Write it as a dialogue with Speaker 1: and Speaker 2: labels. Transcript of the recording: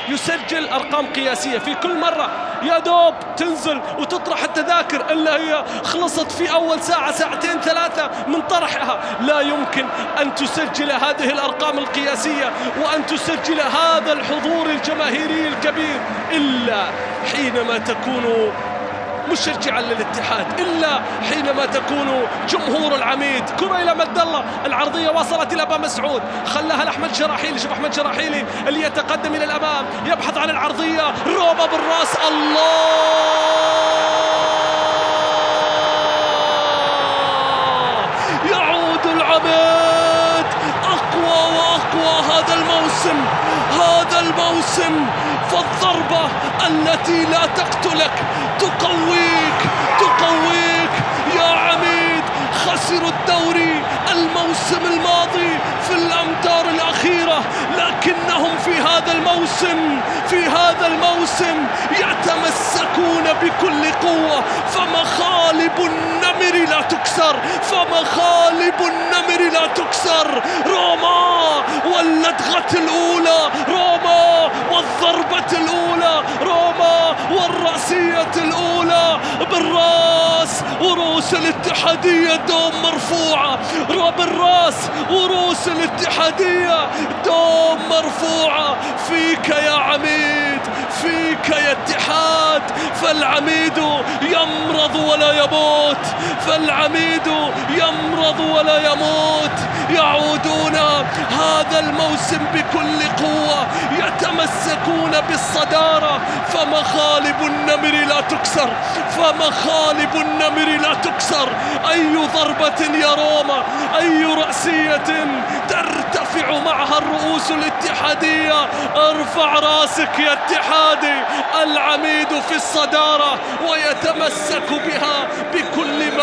Speaker 1: يسجل أرقام قياسية في كل مرة. يا دوب تنزل وتطرح التذاكر إلا هي خلصت في أول ساعة ساعتين ثلاثة من طرحها. لا يمكن أن تسجل هذه الأرقام القياسية وأن تسجل هذا الحضور الجماهيري الكبير إلا حينما تكون مشجعا للاتحاد، إلا حينما تكون جمهور العميد. كرة إلى مد الله، العرضية وصلت إلى أبا مسعود، خلاها لأحمد شراحيلي. شوف أحمد شراحيلي اللي يتقدم إلى الأمام يبحث عن العرضية، روما بالراس. الله، يعود العميد أقوى وأقوى هذا الموسم، هذا الموسم. فالضربة التي لا تقتلك تقويك يا عميد. خسروا الدوري الموسم الماضي في الأمتار الأخيرة، لكنهم في هذا الموسم يتمسكون بكل قوة. فمخالب النمر لا تكسر. روما واللدغة الأولى، روما والضربة الأولى، روما والرأسية الأولى بالراس. ورؤوس الاتحادية دوم مرفوعة، بالراس ورؤوس الاتحادية دوم مرفوعة. فيك يا عميد، فيك يا اتحاد. فالعميد يمرض ولا يموت، يعودون هذا الموسم بكل قوة، يتمسكون بالصدارة. فمخالب النمر لا تكسر. أي ضربة يا روما، أي رأسية ترتفع معها الرؤوس الاتحادية. ارفع راسك يا اتحادي، العميد في الصدارة ويتمسك بها بكل ما